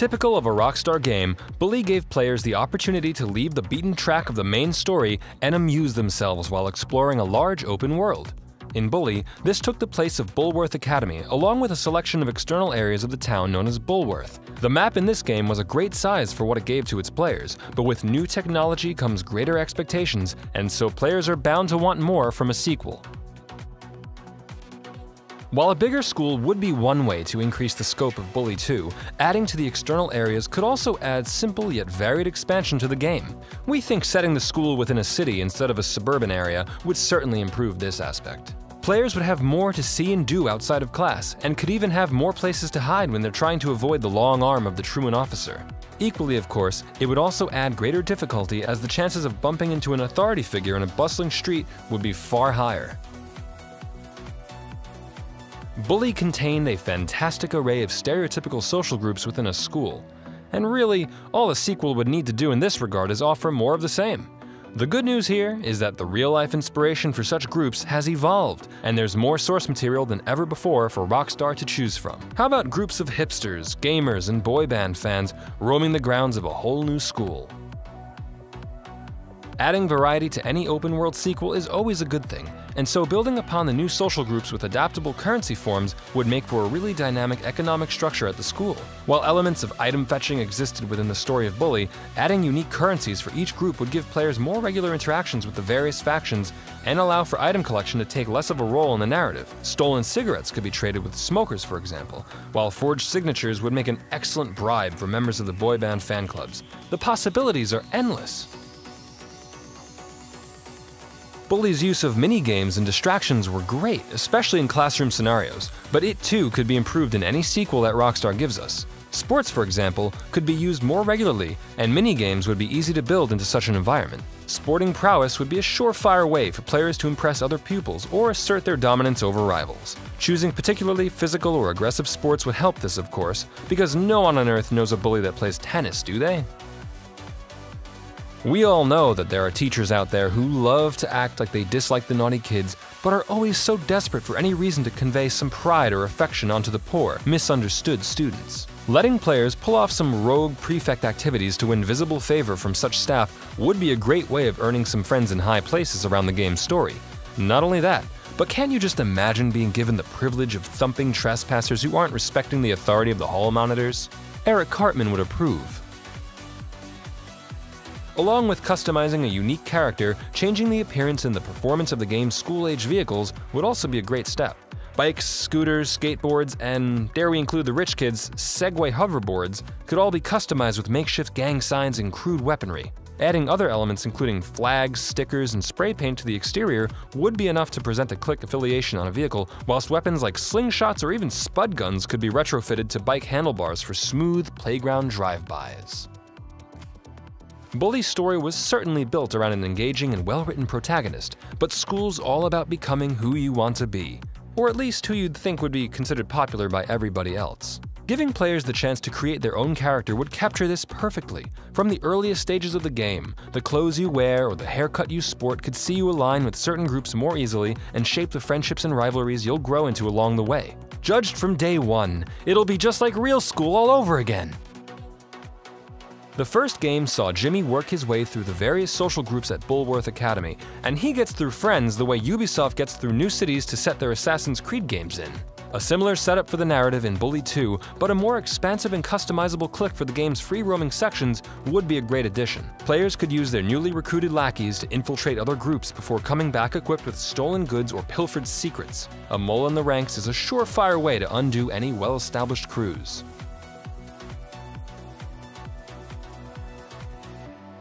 Typical of a Rockstar game, Bully gave players the opportunity to leave the beaten track of the main story and amuse themselves while exploring a large open world. In Bully, this took the place of Bulworth Academy, along with a selection of external areas of the town known as Bulworth. The map in this game was a great size for what it gave to its players, but with new technology comes greater expectations, and so players are bound to want more from a sequel. While a bigger school would be one way to increase the scope of Bully 2, adding to the external areas could also add simple yet varied expansion to the game. We think setting the school within a city instead of a suburban area would certainly improve this aspect. Players would have more to see and do outside of class, and could even have more places to hide when they're trying to avoid the long arm of the truant officer. Equally, of course, it would also add greater difficulty as the chances of bumping into an authority figure in a bustling street would be far higher. Bully contained a fantastic array of stereotypical social groups within a school, and really, all a sequel would need to do in this regard is offer more of the same. The good news here is that the real-life inspiration for such groups has evolved, and there's more source material than ever before for Rockstar to choose from. How about groups of hipsters, gamers, and boy band fans roaming the grounds of a whole new school? Adding variety to any open-world sequel is always a good thing, and so building upon the new social groups with adaptable currency forms would make for a really dynamic economic structure at the school. While elements of item fetching existed within the story of Bully, adding unique currencies for each group would give players more regular interactions with the various factions and allow for item collection to take less of a role in the narrative. Stolen cigarettes could be traded with smokers, for example, while forged signatures would make an excellent bribe for members of the boy band fan clubs. The possibilities are endless. Bully's use of mini-games and distractions were great, especially in classroom scenarios, but it too could be improved in any sequel that Rockstar gives us. Sports, for example, could be used more regularly, and mini-games would be easy to build into such an environment. Sporting prowess would be a surefire way for players to impress other pupils or assert their dominance over rivals. Choosing particularly physical or aggressive sports would help this, of course, because no one on Earth knows a bully that plays tennis, do they? We all know that there are teachers out there who love to act like they dislike the naughty kids, but are always so desperate for any reason to convey some pride or affection onto the poor, misunderstood students. Letting players pull off some rogue prefect activities to win visible favor from such staff would be a great way of earning some friends in high places around the game's story. Not only that, but can you just imagine being given the privilege of thumping trespassers who aren't respecting the authority of the hall monitors? Eric Cartman would approve. Along with customizing a unique character, changing the appearance and the performance of the game's school-age vehicles would also be a great step. Bikes, scooters, skateboards, and, dare we include the rich kids, Segway hoverboards could all be customized with makeshift gang signs and crude weaponry. Adding other elements including flags, stickers, and spray paint to the exterior would be enough to present a clique affiliation on a vehicle, whilst weapons like slingshots or even spud guns could be retrofitted to bike handlebars for smooth playground drive-bys. Bully's story was certainly built around an engaging and well-written protagonist, but school's all about becoming who you want to be, or at least who you'd think would be considered popular by everybody else. Giving players the chance to create their own character would capture this perfectly. From the earliest stages of the game, the clothes you wear or the haircut you sport could see you align with certain groups more easily and shape the friendships and rivalries you'll grow into along the way. Judged from day one, it'll be just like real school all over again. The first game saw Jimmy work his way through the various social groups at Bulworth Academy, and he gets through friends the way Ubisoft gets through new cities to set their Assassin's Creed games in. A similar setup for the narrative in Bully 2, but a more expansive and customizable clique for the game's free-roaming sections would be a great addition. Players could use their newly recruited lackeys to infiltrate other groups before coming back equipped with stolen goods or pilfered secrets. A mole in the ranks is a surefire way to undo any well-established crews.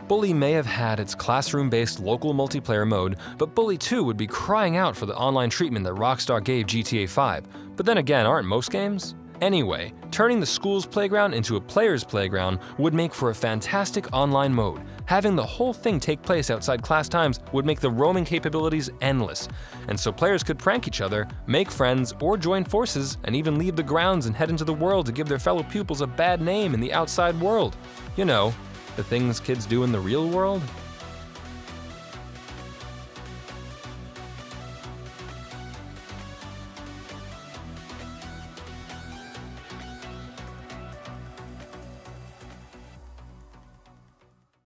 Bully may have had its classroom-based local multiplayer mode, but Bully 2 would be crying out for the online treatment that Rockstar gave GTA 5. But then again, aren't most games? Anyway, turning the school's playground into a player's playground would make for a fantastic online mode. Having the whole thing take place outside class times would make the roaming capabilities endless, and so players could prank each other, make friends, or join forces, and even leave the grounds and head into the world to give their fellow pupils a bad name in the outside world. You know, the things kids do in the real world?